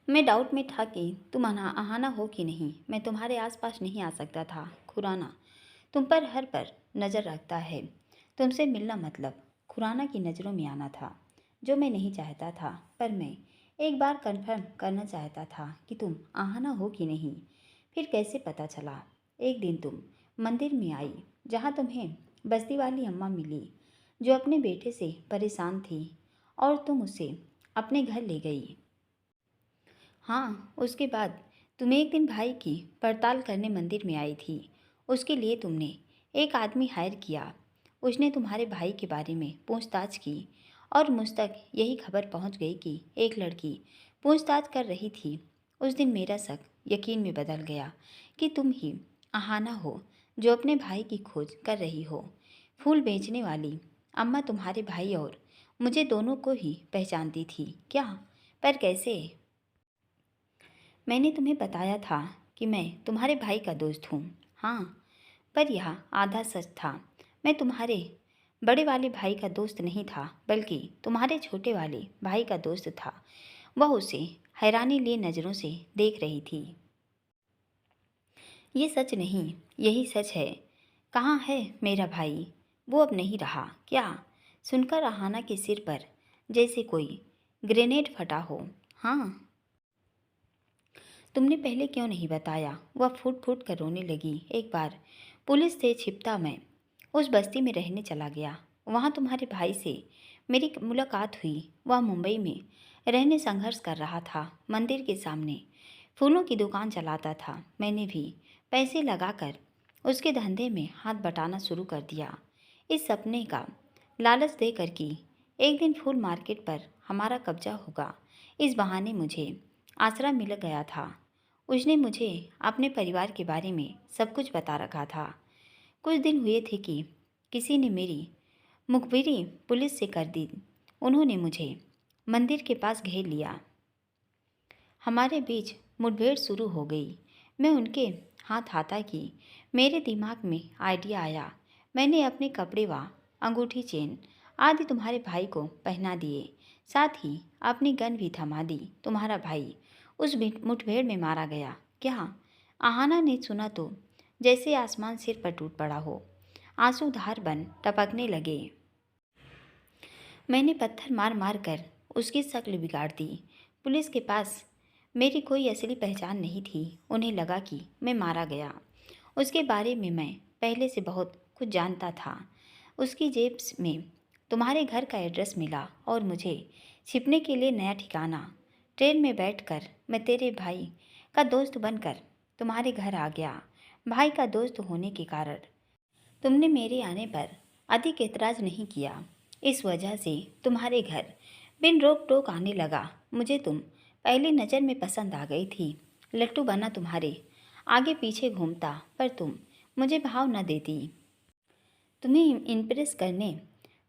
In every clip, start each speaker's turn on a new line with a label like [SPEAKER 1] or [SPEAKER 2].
[SPEAKER 1] मैं डाउट में था कि तुम आना हो कि नहीं। मैं तुम्हारे आसपास नहीं आ सकता था। खुराना तुम पर हर पर नज़र रखता है। तुमसे मिलना मतलब खुराना की नज़रों में आना था, जो मैं नहीं चाहता था। पर मैं एक बार कंफर्म करना चाहता था कि तुम आना हो कि नहीं। फिर कैसे पता चला? एक दिन तुम मंदिर में आई, जहाँ तुम्हें बस्ती वाली अम्मा मिली, जो अपने बेटे से परेशान थी, और तुम उसे अपने घर ले गई। हाँ, उसके बाद तुम एक दिन भाई की पड़ताल करने मंदिर में आई थी। उसके लिए तुमने एक आदमी हायर किया। उसने तुम्हारे भाई के बारे में पूछताछ की, और मुझ तक यही खबर पहुंच गई कि एक लड़की पूछताछ कर रही थी। उस दिन मेरा शक यकीन में बदल गया कि तुम ही आहाना हो, जो अपने भाई की खोज कर रही हो। फूल बेचने वाली अम्मा तुम्हारे भाई और मुझे दोनों को ही पहचानती थी क्या? पर कैसे? मैंने तुम्हें बताया था कि मैं तुम्हारे भाई का दोस्त हूँ। हाँ, पर यह आधा सच था। मैं तुम्हारे बड़े वाले भाई का दोस्त नहीं था, बल्कि तुम्हारे छोटे वाले भाई का दोस्त था। वह उसे हैरानी लिए नज़रों से देख रही थी। ये सच नहीं, यही सच है। कहाँ है मेरा भाई? वो अब नहीं रहा क्या? सुनकर अहाना के सिर पर जैसे कोई ग्रेनेड फटा हो। हाँ, तुमने पहले क्यों नहीं बताया? वह फूट फूट कर रोने लगी। एक बार पुलिस से छिपता मैं उस बस्ती में रहने चला गया। वहाँ तुम्हारे भाई से मेरी मुलाकात हुई। वह मुंबई में रहने संघर्ष कर रहा था। मंदिर के सामने फूलों की दुकान चलाता था। मैंने भी पैसे लगाकर उसके धंधे में हाथ बटाना शुरू कर दिया, इस सपने का लालच देकर कि एक दिन फूल मार्केट पर हमारा कब्जा होगा। इस बहाने मुझे आसरा मिल गया था। उसने मुझे अपने परिवार के बारे में सब कुछ बता रखा था। कुछ दिन हुए थे कि किसी ने मेरी मुखबिरी पुलिस से कर दी। उन्होंने मुझे मंदिर के पास घेर लिया। हमारे बीच मुठभेड़ शुरू हो गई। मैं उनके हाथ आता कि मेरे दिमाग में आइडिया आया। मैंने अपने कपड़े व अंगूठी चेन आदि तुम्हारे भाई को पहना दिए, साथ ही अपनी गन भी थमा दी। तुम्हारा भाई उस मुठभेड़ में मारा गया क्या? आहाना ने सुना तो जैसे आसमान सिर पर टूट पड़ा हो। आंसू धार बन टपकने लगे। मैंने पत्थर मार मार कर उसकी शक्ल बिगाड़ दी। पुलिस के पास मेरी कोई असली पहचान नहीं थी। उन्हें लगा कि मैं मारा गया। उसके बारे में मैं पहले से बहुत कुछ जानता था। उसकी जेब में तुम्हारे घर का एड्रेस मिला, और मुझे छिपने के लिए नया ठिकाना। ट्रेन में बैठकर मैं तेरे भाई का दोस्त बनकर तुम्हारे घर आ गया। भाई का दोस्त होने के कारण तुमने मेरे आने पर अधिक ऐतराज नहीं किया। इस वजह से तुम्हारे घर बिन रोक टोक आने लगा। मुझे तुम पहली नज़र में पसंद आ गई थी। लट्टू बना तुम्हारे आगे पीछे घूमता, पर तुम मुझे भाव न देती। तुम्हें इम्प्रेस करने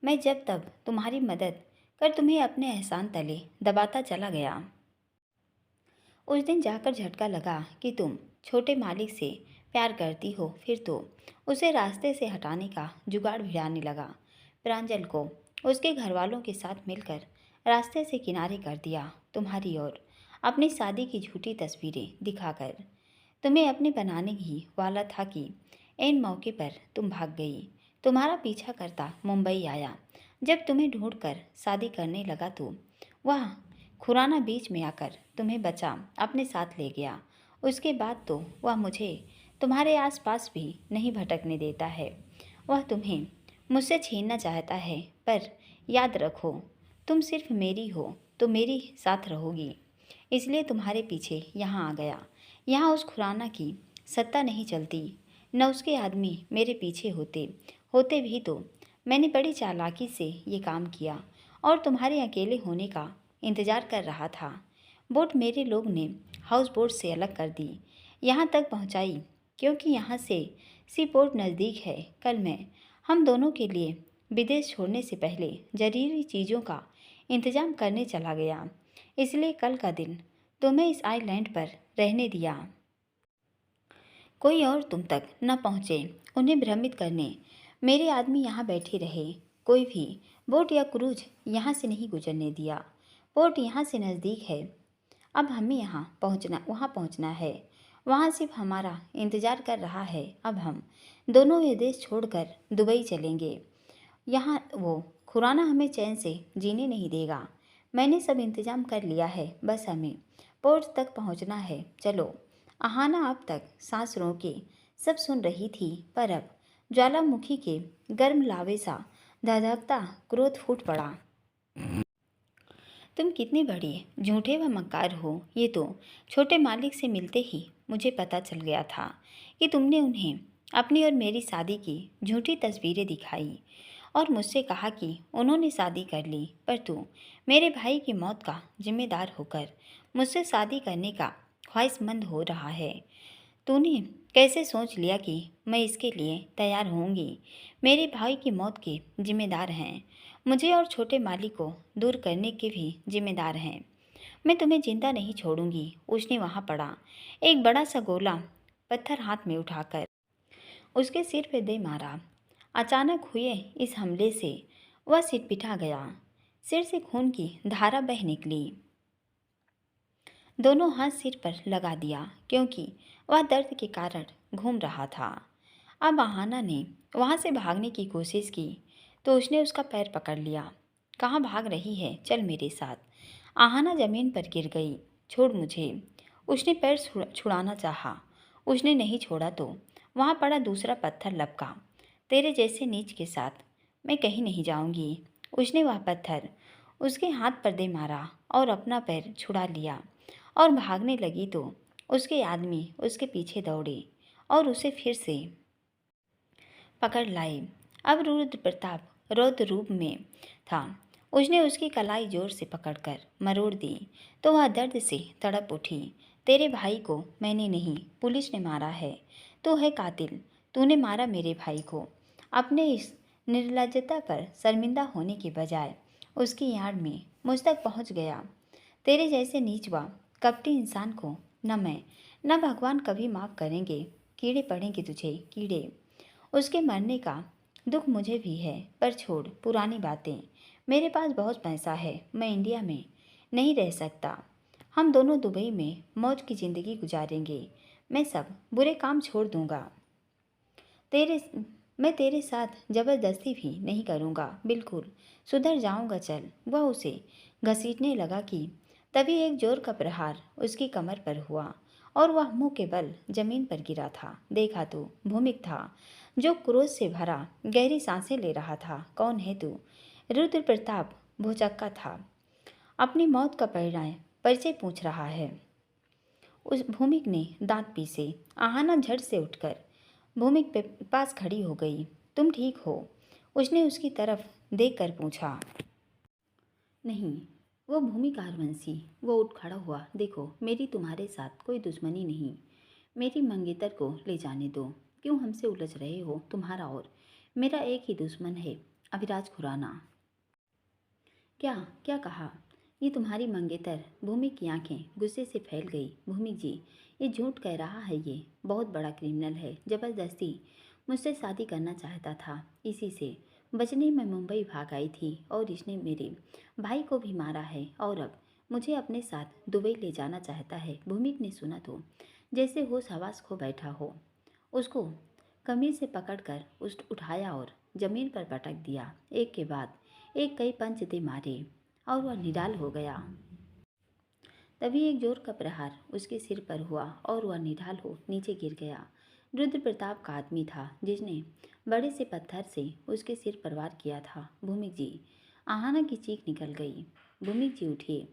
[SPEAKER 1] मैं जब तब तुम्हारी मदद कर तुम्हें अपने एहसान तले दबाता चला गया। उस दिन जाकर झटका लगा कि तुम छोटे मालिक से प्यार करती हो। फिर तो उसे रास्ते से हटाने का जुगाड़ भिड़ाने लगा। प्रांजल को उसके घर वालों के साथ मिलकर रास्ते से किनारे कर दिया, तुम्हारी और अपनी शादी की झूठी तस्वीरें दिखाकर। तुम्हें अपने बनाने ही वाला था कि ऐन मौके पर तुम भाग गई। तुम्हारा पीछा करता मुंबई आया। जब तुम्हें ढूंढकर शादी करने लगा तो वह खुराना बीच में आकर तुम्हें बचा अपने साथ ले गया। उसके बाद तो वह मुझे तुम्हारे आसपास भी नहीं भटकने देता है। वह तुम्हें मुझसे छीनना चाहता है, पर याद रखो, तुम सिर्फ मेरी हो तो मेरी साथ रहोगी। इसलिए तुम्हारे पीछे यहाँ आ गया। यहाँ उस खुराना की सत्ता नहीं चलती, न उसके आदमी मेरे पीछे होते। होते भी तो मैंने बड़ी चालाकी से ये काम किया, और तुम्हारे अकेले होने का इंतज़ार कर रहा था। बोट मेरे लोग ने हाउस बोट से अलग कर दी, यहाँ तक पहुँचाई, क्योंकि यहाँ से सी पोर्ट नज़दीक है। कल मैं हम दोनों के लिए विदेश छोड़ने से पहले ज़रूरी चीज़ों का इंतज़ाम करने चला गया। इसलिए कल का दिन तुम्हें इस आइलैंड पर रहने दिया। कोई और तुम तक न पहुँचे उन्हें भ्रमित करने। मेरे आदमी यहाँ बैठे रहे। कोई भी बोट या क्रूज यहाँ से नहीं गुजरने दिया। पोर्ट यहाँ से नज़दीक है। अब हमें वहाँ पहुँचना है। वहाँ सिर्फ हमारा इंतज़ार कर रहा है। अब हम दोनों ये देश छोड़कर दुबई चलेंगे। यहाँ वो खुराना हमें चैन से जीने नहीं देगा। मैंने सब इंतज़ाम कर लिया है, बस हमें पोर्ट तक पहुँचना है। चलो। अहाना अब तक सांस रोके सब सुन रही थी, पर अब ज्वालामुखी के गर्म लावे सा धधकता क्रोध फूट पड़ा। तुम कितने बड़े झूठे व मक्कार हो, ये तो छोटे मालिक से मिलते ही मुझे पता चल गया था कि तुमने उन्हें अपनी और मेरी शादी की झूठी तस्वीरें दिखाई और मुझसे कहा कि उन्होंने शादी कर ली, पर तू मेरे भाई की मौत का जिम्मेदार होकर मुझसे शादी करने का ख्वाहिशमंद हो रहा है। तूने कैसे सोच लिया कि मैं इसके लिए तैयार होंगी? मेरे भाई की मौत के जिम्मेदार हैं, मुझे और छोटे मालिक को दूर करने के भी जिम्मेदार हैं। मैं तुम्हें जिंदा नहीं छोड़ूंगी। उसने वहाँ पड़ा एक बड़ा सा गोला पत्थर हाथ में उठाकर उसके सिर पे दे मारा। अचानक हुए इस हमले से वह सिटपिटा गया। सिर से खून की धारा बह निकली। दोनों हाथ सिर पर लगा दिया क्योंकि वह दर्द के कारण घूम रहा था। अब आहाना ने वहाँ से भागने की कोशिश की तो उसने उसका पैर पकड़ लिया। कहाँ भाग रही है? चल मेरे साथ। आहाना जमीन पर गिर गई। छोड़ मुझे। उसने पैर छुड़ाना चाहा। उसने नहीं छोड़ा तो वहाँ पड़ा दूसरा पत्थर लपका। तेरे जैसे नीच के साथ मैं कहीं नहीं जाऊंगी। उसने वह पत्थर उसके हाथ पर दे मारा और अपना पैर छुड़ा लिया और भागने लगी तो उसके आदमी उसके पीछे दौड़े और उसे फिर से पकड़ लाए। अब रुद्र प्रताप रौद्र रूप में था। उसने उसकी कलाई जोर से पकड़कर मरोड़ दी तो वह दर्द से तड़प उठी। तेरे भाई को मैंने नहीं, पुलिस ने मारा है। तू है कातिल। तूने मारा मेरे भाई को। अपने इस निर्लज्जता पर शर्मिंदा होने के बजाय उसकी आड़ में मुझ तक पहुंच गया। तेरे जैसे नीच व कपटी इंसान को न मैं न भगवान कभी माफ़ करेंगे। कीड़े पड़ेंगे तुझे, कीड़े। उसके मरने का दुख मुझे भी है, पर छोड़ पुरानी बातें। मेरे पास बहुत पैसा है, मैं इंडिया में नहीं रह सकता। हम दोनों दुबई में मौज की ज़िंदगी गुजारेंगे। मैं सब बुरे काम छोड़ दूंगा। तेरे मैं तेरे साथ ज़बरदस्ती भी नहीं करूँगा, बिल्कुल सुधर जाऊँगा। चल। वह उसे घसीटने लगा कि तभी एक जोर का प्रहार उसकी कमर पर हुआ और वह मुंह के बल जमीन पर गिरा था। देखा तो भूमिक था, जो क्रोध से भरा गहरी सांसें ले रहा था। कौन है तू? रुद्र प्रताप भुचक्का था। अपनी मौत का परिचय पूछ रहा है। उस भूमिक ने दांत पीसे। आहाना झट से उठकर भूमिक के पास खड़ी हो गई। तुम ठीक हो? उसने उसकी तरफ देखकर पूछा। नहीं, वो भूमिक आरवंशी। वो उठ खड़ा हुआ। देखो, मेरी तुम्हारे साथ कोई दुश्मनी नहीं। मेरी मंगेतर को ले जाने दो। क्यों हमसे उलझ रहे हो? तुम्हारा और मेरा एक ही दुश्मन है, अभिराज खुराना। क्या क्या कहा? ये तुम्हारी मंगेतर। भूमिक की आंखें गुस्से से फैल गई। भूमिक जी, ये झूठ कह रहा है। ये बहुत बड़ा क्रिमिनल है। ज़बरदस्ती मुझसे शादी करना चाहता था। इसी से बचने में मुंबई भाग आई थी और इसने मेरे भाई को भी मारा है और अब मुझे अपने साथ दुबई ले जाना चाहता है। भूमिक ने सुना तो जैसे होश हवास खो बैठा हो। उसको कमीज से पकड़कर उठाया और जमीन पर पटक दिया। एक के बाद एक कई पंच दे मारे और वह निडाल हो गया। तभी एक जोर का प्रहार उसके सिर पर हुआ और वह निढाल हो नीचे गिर गया। रुद्र प्रताप का आदमी था जिसने बड़े से पत्थर से उसके सिर पर वार किया था। भूमिक जी, आहाना की चीख निकल गई। भूमिक जी उठिए।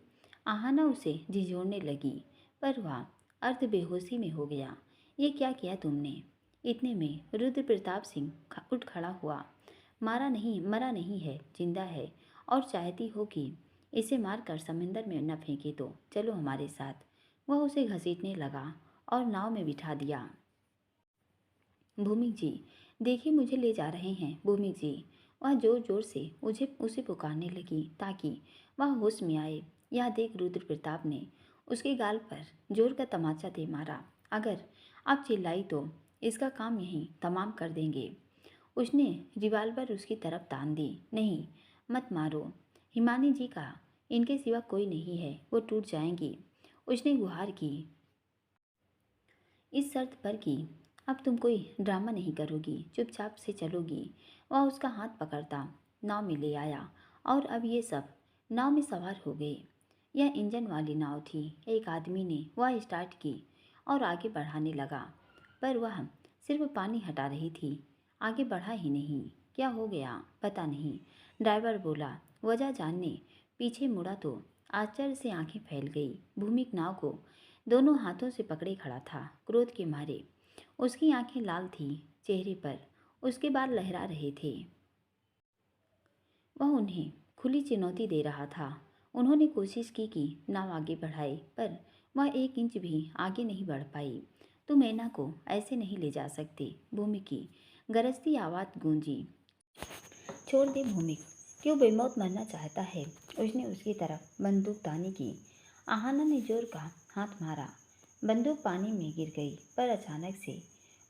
[SPEAKER 1] आहाना उसे झिझोड़ने लगी, पर वह अर्ध बेहोशी में हो गया। ये क्या किया तुमने? इतने में रुद्र प्रताप सिंह उठ खड़ा हुआ। मरा नहीं है, जिंदा है और चाहती हो कि इसे मारकर समंदर में न फेंके तो चलो हमारे साथ। वह उसे घसीटने लगा और नाव में बिठा दिया। भूमिक जी, देखिए मुझे ले जा रहे हैं। भूमिक जी, वह जोर जोर से उसे पुकारने लगी ताकि वह होश में आए। यह देख रुद्र प्रताप ने उसके गाल पर जोर का तमाचा दे मारा। अगर आप चिल्लाई तो इसका काम यहीं तमाम कर देंगे। उसने रिवाल्वर उसकी तरफ तान दी। नहीं, मत मारो। हिमानी जी का इनके सिवा कोई नहीं है, वो टूट जाएंगी। उसने गुहार की, इस शर्त पर कि अब तुम कोई ड्रामा नहीं करोगी, चुपचाप से चलोगी। वह उसका हाथ पकड़ता नाव में ले आया और अब ये सब नाव में सवार हो गए। यह इंजन वाली नाव थी। एक आदमी ने वह स्टार्ट की और आगे बढ़ाने लगा, पर वह सिर्फ पानी हटा रही थी, आगे बढ़ा ही नहीं। क्या हो गया पता नहीं, ड्राइवर बोला। वजह जानने पीछे मुड़ा तो आश्चर्य से आंखें फैल गई। भूमिक नाव को दोनों हाथों से पकड़े खड़ा था, क्रोध के मारे उसकी आंखें लाल थीं, चेहरे पर उसके बाल लहरा रहे थे। वह उन्हें खुली चुनौती दे रहा था। उन्होंने कोशिश की कि नाव आगे बढ़ाए, पर वह 1 इंच भी आगे नहीं बढ़ पाई। तुम ऐना को ऐसे नहीं ले जा सकते, भूमिक की गरजती आवाज़ गूंजी। छोड़ दे भूमिक, क्यों बेमौत मरना चाहता है? उसने उसकी तरफ बंदूक तानी की। आहाना ने जोर का हाथ मारा। बंदूक पानी में गिर गई, पर अचानक से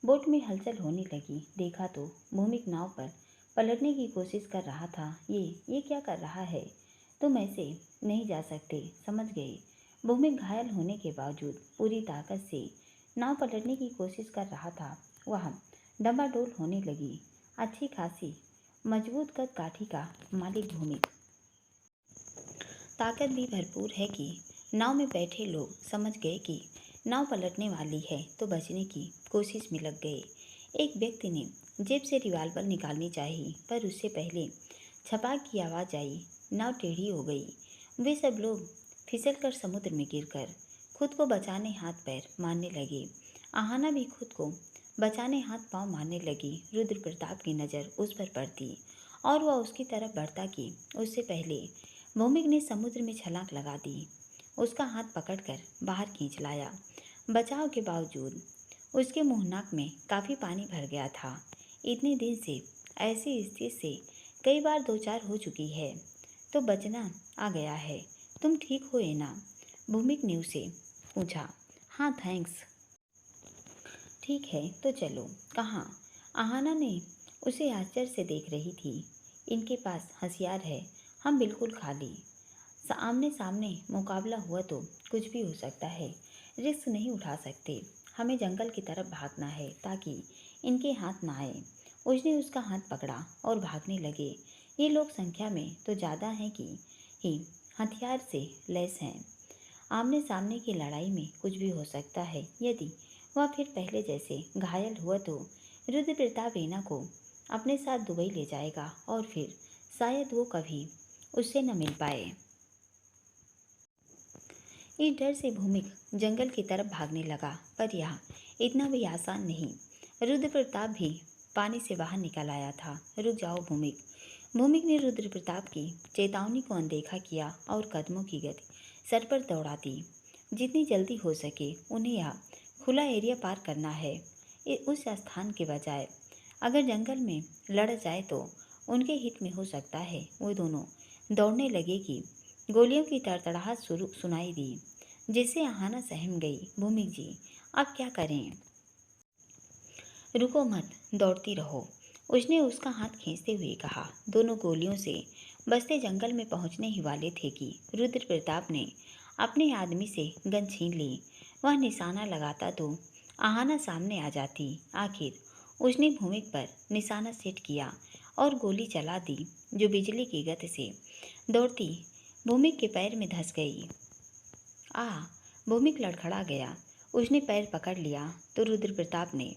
[SPEAKER 1] बोट में हलचल होने लगी। देखा तो भूमिक नाव पर पलटने की कोशिश कर रहा था। ये क्या कर रहा है? तुम ऐसे नहीं जा सकते, समझ गए? भूमिक घायल होने के बावजूद पूरी ताकत से नाव पलटने की कोशिश कर रहा था। वह डबाडोल होने लगी। अच्छी खासी मजबूत कद काठी का मालिक भूमिक, ताकत भी भरपूर है कि नाव में बैठे लोग समझ गए कि नाव पलटने वाली है तो बचने की कोशिश में लग गए। एक व्यक्ति ने जेब से रिवाल्वर निकालनी चाहिए, पर उससे पहले छपाक की आवाज़ आई। नाव टेढ़ी हो गई। वे सब लोग फिसलकर समुद्र में गिरकर खुद को बचाने हाथ पैर मारने लगे। आहाना भी खुद को बचाने हाथ पांव मारने लगी। रुद्र प्रताप की नज़र उस पर पड़ती और वह उसकी तरफ बढ़ता कि उससे पहले भूमिक ने समुद्र में छलांग लगा दी। उसका हाथ पकड़कर बाहर खींच लाया। बचाव के बावजूद उसके मुंह नाक में काफ़ी पानी भर गया था। इतने दिन से ऐसी स्थिति से कई बार दो चार हो चुकी है, तो बचना आ गया है। तुम ठीक हो ना? भूमिक ने उसे पूछा। हाँ थैंक्स। ठीक है तो चलो। कहाँ? आहाना ने उसे आश्चर्य से देख रही थी। इनके पास हथियार है, हम बिल्कुल खाली। आमने सामने मुकाबला हुआ तो कुछ भी हो सकता है, रिस्क नहीं उठा सकते। हमें जंगल की तरफ भागना है ताकि इनके हाथ ना आए। उसने उसका हाथ पकड़ा और भागने लगे। ये लोग संख्या में तो ज़्यादा हैं कि ही हथियार से लैस हैं। आमने सामने की लड़ाई में कुछ भी हो सकता है। यदि वह फिर पहले जैसे घायल हुआ तो रुद्र प्रताप ऐना को अपने साथ दुबई ले जाएगा और फिर शायद वो कभी उससे न मिल पाए। इस डर से भूमिक जंगल की तरफ भागने लगा, पर यह इतना भी आसान नहीं। रुद्र प्रताप भी पानी से बाहर निकल आया था। रुक जाओ भूमिक। भूमिक ने रुद्र प्रताप की चेतावनी को अनदेखा किया और कदमों की गति सर पर दौड़ा दी। जितनी जल्दी हो सके उन्हें यह खुला एरिया पार करना है। उस स्थान के बजाय अगर जंगल में लड़ जाए तो उनके हित में हो सकता है। वो दोनों दौड़ने लगे कि गोलियों की तड़तड़ाहट सुनाई दी, जिससे आहाना सहम गई। भूमिक जी, अब क्या करें? रुको मत, दौड़ती रहो, उसने उसका हाथ खींचते हुए कहा। दोनों गोलियों से बसते जंगल में पहुंचने ही वाले थे कि रुद्र प्रताप ने अपने आदमी से गन छीन ली। वह निशाना लगाता तो आहाना सामने आ जाती। आखिर उसने भूमिक पर निशाना सेट किया और गोली चला दी, जो बिजली की गति से दौड़ती भूमिक के पैर में धंस गई। भूमिक लड़खड़ा गया। उसने पैर पकड़ लिया तो रुद्र प्रताप ने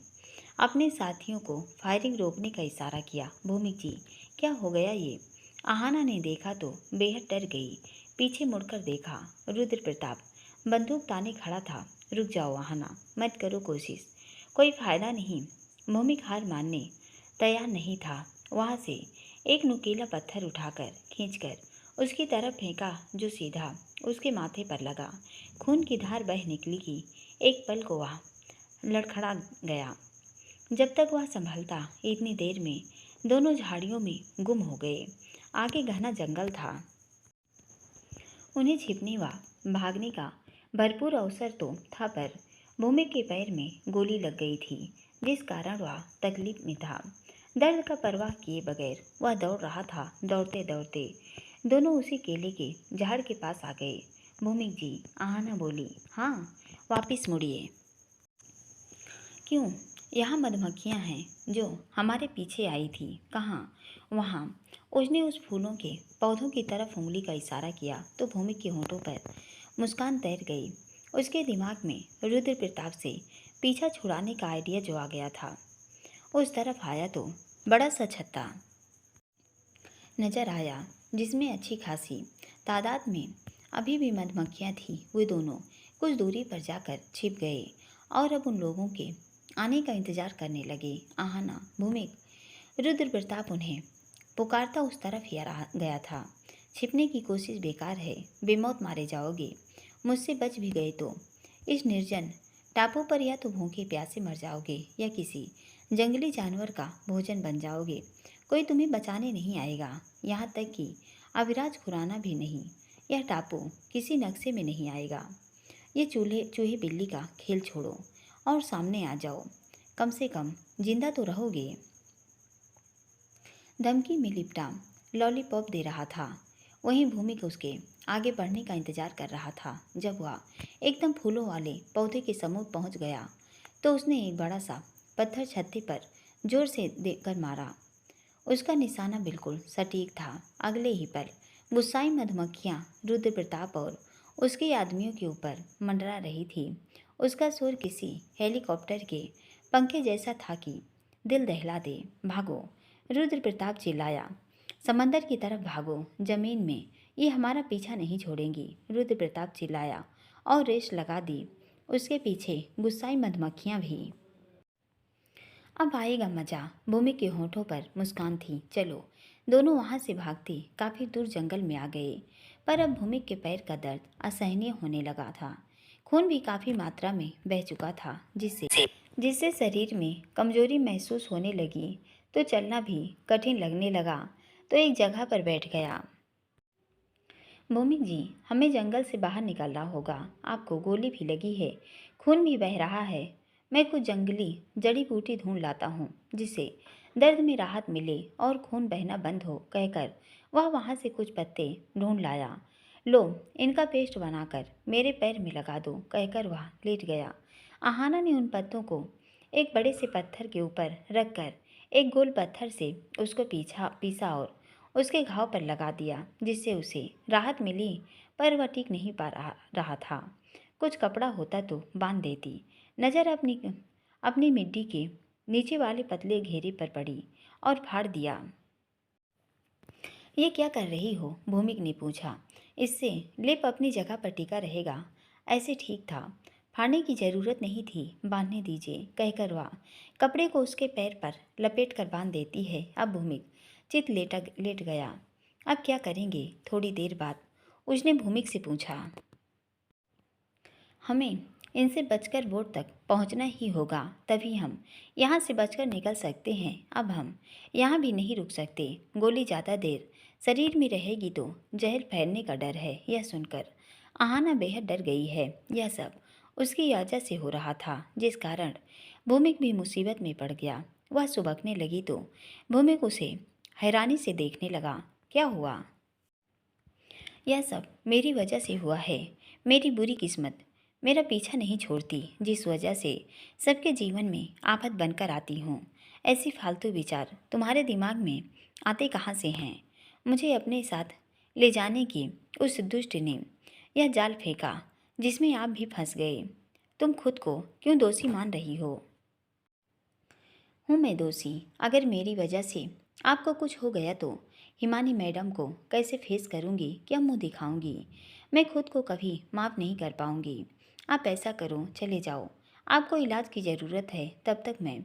[SPEAKER 1] अपने साथियों को फायरिंग रोकने का इशारा किया। भूमिक जी, क्या हो गया ये? आहाना ने देखा तो बेहद डर गई। पीछे मुड़कर देखा। रुद्र प्रताप बंदूक ताने खड़ा था। रुक जाओ आहाना, मत करो कोशिश, कोई फायदा नहीं। भूमिक हार मानने तैयार नहीं था। वहाँ से एक नुकीला पत्थर उठाकर खींचकर उसकी तरफ फेंका, जो सीधा उसके माथे पर लगा। खून की धार बह निकली कि एक पल को वह लड़खड़ा गया। जब तक वह संभलता, इतनी देर में दोनों झाड़ियों में गुम हो गए। आगे घना जंगल था। उन्हें छिपने व भागने का भरपूर अवसर तो था, पर भूमिक के पैर में गोली लग गई थी, जिस कारण वह तकलीफ में था। दर्द का परवाह किए बगैर वह दौड़ रहा था। दौड़ते दौड़ते दोनों उसी केले के झाड़ के पास आ गए। भूमिक जी, आहाना बोली। हाँ, वापिस मुड़िए। क्यों? यहाँ मधुमक्खियाँ हैं जो हमारे पीछे आई थी। कहाँ? वहाँ। उसने उस फूलों के पौधों की तरफ उंगली का इशारा किया तो भूमिक के होंठों पर मुस्कान तैर गई। उसके दिमाग में रुद्र प्रताप से पीछा छुड़ाने का आइडिया जो आ गया था। उस तरफ आया तो बड़ा सा छत्ता नजर आया जिसमें अच्छी खासी तादाद में अभी भी मधुमक्खियाँ थीं। वे दोनों कुछ दूरी पर जाकर छिप गए और अब उन लोगों के आने का इंतजार करने लगे। आहाना, भूमिक, रुद्र प्रताप उन्हें पुकारता उस तरफ ही गया था। छिपने की कोशिश बेकार है, बेमौत मारे जाओगे। मुझसे बच भी गए तो इस निर्जन टापू पर या तो भूखे प्यासे मर जाओगे या किसी जंगली जानवर का भोजन बन जाओगे। कोई तुम्हें बचाने नहीं आएगा, यहाँ तक कि अविराज खुराना भी नहीं। यह टापू किसी नक्शे में नहीं आएगा। ये चूल्हे चूहे बिल्ली का खेल छोड़ो और सामने आ जाओ। कम से कम जिंदा तो रहोगे। धमकी में लिपटा लॉलीपॉप दे रहा था। वहीं भूमिक उसके आगे बढ़ने का इंतजार कर रहा था। जब वह एकदम फूलों वाले पौधे के समूह पहुंच गया तो उसने एक बड़ा सा पत्थर छत्ते पर जोर से देकर मारा। उसका निशाना बिल्कुल सटीक था। अगले ही पल गुस्साई मधुमक्खियां रुद्र प्रताप और उसके आदमियों के ऊपर मंडरा रही थी। उसका सुर किसी हेलीकॉप्टर के पंखे जैसा था कि दिल दहला दे। भागो! रुद्र प्रताप चिल्लाया। समंदर की तरफ भागो, जमीन में ये हमारा पीछा नहीं छोड़ेंगी। रुद्र प्रताप चिल्लाया और रेस लगा दी। उसके पीछे गुस्साई मधुमक्खियां भी। अब आएगा मजा। भूमि के होठों पर मुस्कान थी। चलो। दोनों वहां से भागते काफी दूर जंगल में आ गए। पर अब भूमि के पैर का दर्द असहनीय होने लगा था। खून भी काफी मात्रा में बह चुका था, जिससे जिससे शरीर में कमजोरी महसूस होने लगी तो चलना भी कठिन लगने लगा। तो एक जगह पर बैठ गया। भूमिक जी, हमें जंगल से बाहर निकलना होगा। आपको गोली भी लगी है, खून भी बह रहा है। मैं कुछ जंगली जड़ी बूटी ढूंढ लाता हूँ जिससे दर्द में राहत मिले और खून बहना बंद हो, कहकर वह वहाँ से कुछ पत्ते ढूंढ लाया। लो, इनका पेस्ट बनाकर मेरे पैर में लगा दो, कहकर वह लेट गया। आहाना ने उन पत्तों को एक बड़े से पत्थर के ऊपर रखकर एक गोल पत्थर से उसको पीसा और उसके घाव पर लगा दिया, जिससे उसे राहत मिली। पर वह टिक नहीं पा रहा था। कुछ कपड़ा होता तो बांध देती। नज़र अपनी अपनी मिड्डी के नीचे वाले पतले घेरे पर पड़ी और फाड़ दिया। ये क्या कर रही हो? भूमिक ने पूछा। इससे लेप अपनी जगह पर टिका रहेगा। ऐसे ठीक था, फाड़ने की जरूरत नहीं थी। बांधने दीजिए, कहकर वह कपड़े को उसके पैर पर लपेट कर बांध देती है। अब भूमिक चित लेट गया। अब क्या करेंगे? थोड़ी देर बाद उसने भूमिक से पूछा। हमें इनसे बचकर बोट तक पहुंचना ही होगा, तभी हम यहाँ से बचकर निकल सकते हैं। अब हम यहाँ भी नहीं रुक सकते। गोली ज़्यादा देर शरीर में रहेगी तो जहर फैलने का डर है। यह सुनकर आहाना बेहद डर गई है। यह सब उसकी वजह से हो रहा था, जिस कारण भूमिक भी मुसीबत में पड़ गया। वह सुबकने लगी तो भूमिक उसे हैरानी से देखने लगा। क्या हुआ? यह सब मेरी वजह से हुआ है। मेरी बुरी किस्मत मेरा पीछा नहीं छोड़ती, जिस वजह से सबके जीवन में आफत बनकर आती हूँ। ऐसी फालतू विचार तुम्हारे दिमाग में आते कहाँ से हैं? मुझे अपने साथ ले जाने की उस दुष्ट ने यह जाल फेंका जिसमें आप भी फंस गए। तुम खुद को क्यों दोषी मान रही हो? हूँ मैं दोषी? अगर मेरी वजह से आपको कुछ हो गया तो हिमानी मैडम को कैसे फेस करूँगी? क्या मुंह दिखाऊंगी? मैं खुद को कभी माफ़ नहीं कर पाऊँगी। आप ऐसा करो, चले जाओ। आपको इलाज की ज़रूरत है, तब तक मैं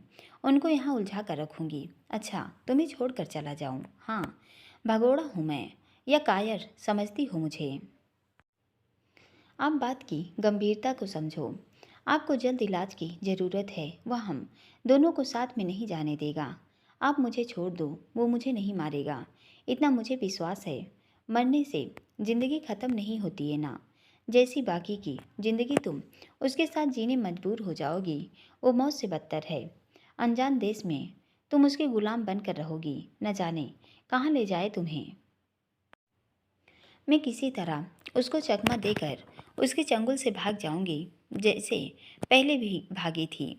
[SPEAKER 1] उनको यहाँ उलझा कर रखूँगी। अच्छा, तुम्हें छोड़ कर चला जाऊँ? हाँ, भगोड़ा हूँ मैं या कायर समझती हो मुझे? आप बात की गंभीरता को समझो। आपको जल्द इलाज की ज़रूरत है। वह हम दोनों को साथ में नहीं जाने देगा। आप मुझे छोड़ दो, वो मुझे नहीं मारेगा। इतना मुझे विश्वास है। मरने से ज़िंदगी ख़त्म नहीं होती है ना। जैसी बाकी की ज़िंदगी तुम उसके साथ जीने मजबूर हो जाओगी, वो मौत से बदतर है। अनजान देश में तुम उसके गुलाम बनकर रहोगी। न जाने कहाँ ले जाए तुम्हें। मैं किसी तरह उसको चकमा देकर उसके चंगुल से भाग जाऊंगी, जैसे पहले भी भागी थी।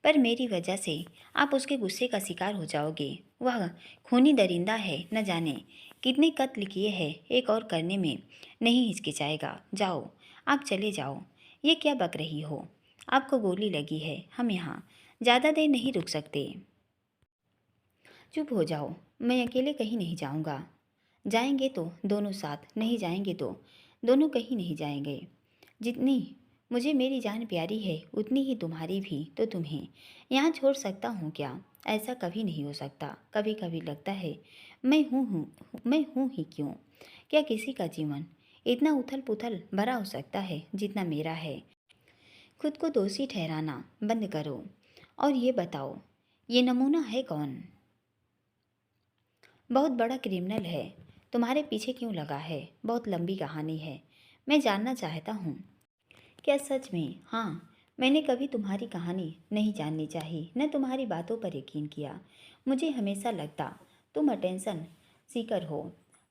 [SPEAKER 1] पर मेरी वजह से आप उसके गुस्से का शिकार हो जाओगे। वह खूनी दरिंदा है, न जाने कितने कत्ल किए हैं, एक और करने में नहीं हिचकिचाएगा। जाओ, आप चले जाओ। ये क्या बक रही हो? आपको गोली लगी है, हम यहाँ ज़्यादा देर नहीं रुक सकते। चुप हो जाओ, मैं अकेले कहीं नहीं जाऊँगा। जाएंगे तो दोनों साथ, नहीं जाएंगे तो दोनों कहीं नहीं जाएंगे। जितनी मुझे मेरी जान प्यारी है, उतनी ही तुम्हारी भी। तो तुम्हें यहाँ छोड़ सकता हूँ क्या? ऐसा कभी नहीं हो सकता। कभी कभी लगता है मैं हूँ ही क्यों? क्या किसी का जीवन इतना उथल पुथल भरा हो सकता है जितना मेरा है? खुद को दोषी ठहराना बंद करो और ये बताओ, ये नमूना है कौन? बहुत बड़ा क्रिमिनल है, तुम्हारे पीछे क्यों लगा है? बहुत लंबी कहानी है, मैं जानना चाहता हूँ। क्या सच में? हाँ, मैंने कभी तुम्हारी कहानी नहीं जाननी चाहिए, न तुम्हारी बातों पर यकीन किया। मुझे हमेशा लगता तुम अटेंशन सीकर हो,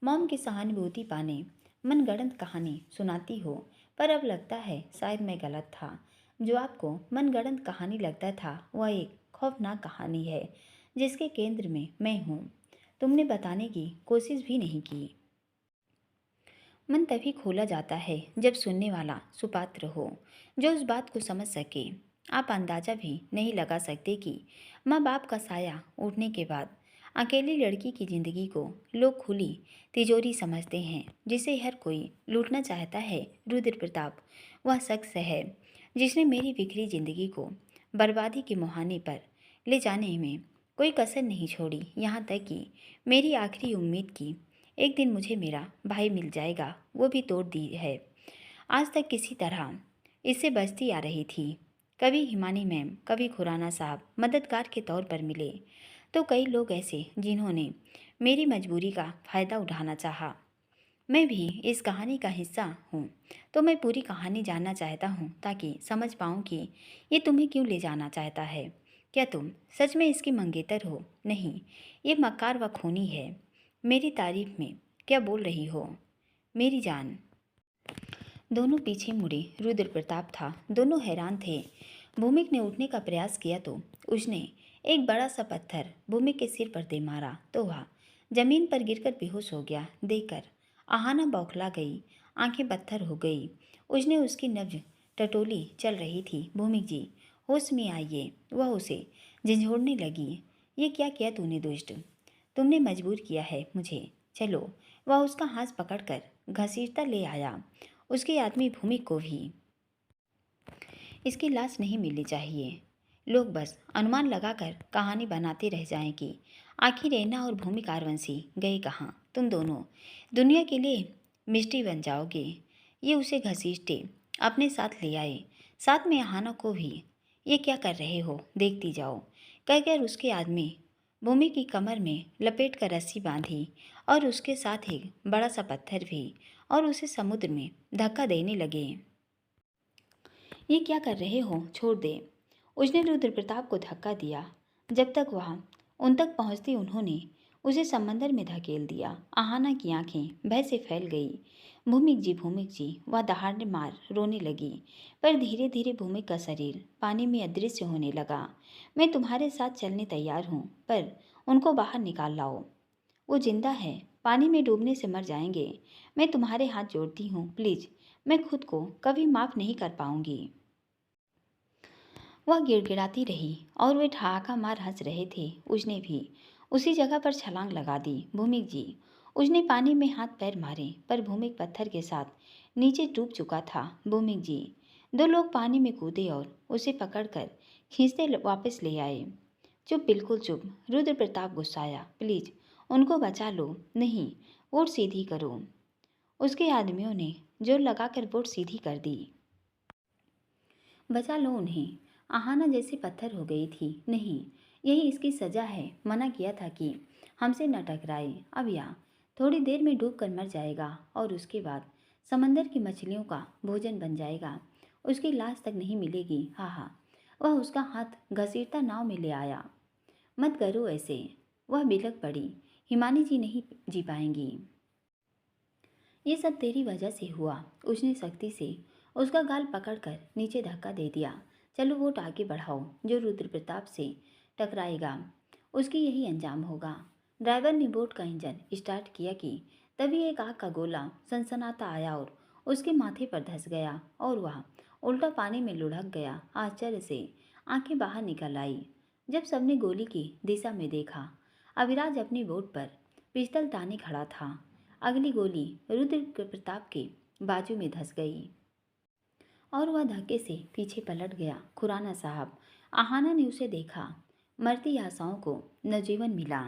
[SPEAKER 1] मॉम की सहानुभूति पाने मनगढ़ंत कहानी सुनाती हो। पर अब लगता है शायद मैं गलत था। जो आपको मनगढ़ंत कहानी लगता था वह एक खौफनाक कहानी है जिसके केंद्र में मैं हूँ। तुमने बताने की कोशिश भी नहीं की। मन तभी खोला जाता है जब सुनने वाला सुपात्र हो, जो उस बात को समझ सके। आप अंदाजा भी नहीं लगा सकते कि माँ बाप का साया उठने के बाद अकेली लड़की की जिंदगी को लोग खुली तिजोरी समझते हैं, जिसे हर कोई लूटना चाहता है। रुद्र प्रताप वह शख्स है जिसने मेरी बिखरी जिंदगी को बर्बादी के मुहाने पर ले जाने में कोई कसर नहीं छोड़ी, यहाँ तक कि मेरी आखिरी उम्मीद की एक दिन मुझे मेरा भाई मिल जाएगा, वो भी तोड़ दी है। आज तक किसी तरह इससे बचती आ रही थी। कभी हिमानी मैम, कभी खुराना साहब मददगार के तौर पर मिले, तो कई लोग ऐसे जिन्होंने मेरी मजबूरी का फ़ायदा उठाना चाहा। मैं भी इस कहानी का हिस्सा हूँ, तो मैं पूरी कहानी जानना चाहता हूँ ताकि समझ पाऊँ कि ये तुम्हें क्यों ले जाना चाहता है। क्या तुम सच में इसकी मंगेतर हो? नहीं, ये मक्कार व खूनी है। मेरी तारीफ में क्या बोल रही हो मेरी जान? दोनों पीछे मुड़े। रुद्र प्रताप था, दोनों हैरान थे। भूमिक ने उठने का प्रयास किया तो उसने एक बड़ा सा पत्थर भूमिक के सिर पर दे मारा, तो वह जमीन पर गिरकर बेहोश हो गया। देखकर आहाना बौखला गई, आंखें पत्थर हो गई। उसने उसकी नब्ज टटोली चल रही थी। भूमिक जी, होश में आइए। वह उसे झंझोड़ने लगी। ये क्या किया तूने दुष्ट? तुमने मजबूर किया है मुझे। चलो। वह उसका हाथ पकड़कर घसीटता ले आया। उसके आदमी भूमिक को भी। इसकी लाश नहीं मिलनी चाहिए। लोग बस अनुमान लगाकर कहानी बनाते रह जाएं कि आखिर रैना और भूमि कारवंशी गए कहाँ। तुम दोनों दुनिया के लिए मिस्ट्री बन जाओगे। ये उसे घसीटते अपने साथ ले आए, साथ में आहाना को भी। ये क्या कर रहे हो? देखती जाओ, कहकर उसके आदमी भूमि की कमर में लपेट कर रस्सी बांधी और उसके साथ एक बड़ा सा पत्थर भी, और उसे समुद्र में धक्का देने लगे। ये क्या कर रहे हो? छोड़ दे। उसने रुद्र प्रताप को धक्का दिया। जब तक वह उन तक पहुंचती उन्होंने उसे समंदर में धकेल दिया। आहाना की आंखें भय से फैल गई। भूमिक जी, वह दहाड़ने मार रोने लगी। पर धीरे धीरे भूमिक का शरीर पानी में अदृश्य होने लगा। मैं तुम्हारे साथ चलने तैयार हूँ, पर उनको बाहर निकाल लाओ। वो जिंदा है, पानी में डूबने से मर जाएंगे। मैं तुम्हारे हाथ जोड़ती हूँ, प्लीज। मैं खुद को कभी माफ नहीं कर पाऊंगी। वह गिड़गिड़ाती रही और वे ठहाका मार हंस रहे थे। उसने भी उसी जगह पर छलांग लगा दी। भूमिक जी, उसने पानी में हाथ पैर मारे, पर भूमिक पत्थर के साथ नीचे डूब चुका था। भूमिक जी, दो लोग पानी में कूदे और उसे पकड़कर खींचते वापस ले आए। चुप, बिल्कुल चुप। रुद्र प्रताप गुस्साया। प्लीज उनको बचा लो। नहीं, वोट सीधी करो। उसके आदमियों ने जोर लगाकर वोट सीधी कर दी। बचा लो उन्हें। आहाना जैसे पत्थर हो गई थी। नहीं, यही इसकी सजा है। मना किया था कि हमसे न टकराए। अब यहाँ थोड़ी देर में डूब कर मर जाएगा और उसके बाद समंदर की मछलियों का भोजन बन जाएगा। उसकी लाश तक नहीं मिलेगी। हाँ हाँ। वह उसका हाथ घसीटता नाव में ले आया। मत करो ऐसे। वह बिलक पड़ी। हिमानी जी नहीं जी पाएंगी। ये सब तेरी वजह से हुआ। उसने सख्ती से उसका गाल पकड़कर नीचे धक्का दे दिया। चलो वोट आगे बढ़ाओ, जो रुद्र प्रताप से टकराएगा उसकी यही अंजाम होगा। ड्राइवर ने बोट का इंजन स्टार्ट किया कि तभी एक आग का गोला सनसनाता आया और उसके माथे पर धंस गया और वह उल्टा पानी में लुढ़क गया। आश्चर्य से आंखें बाहर निकल आई जब सबने गोली की दिशा में देखा। अविराज अपनी बोट पर पिस्तल ताने खड़ा था। अगली गोली रुद्र प्रताप के बाजू में धंस गई और वह धक्के से पीछे पलट गया। खुराना साहब, आहाना ने उसे देखा। मरती आशाओं को नवजीवन मिला।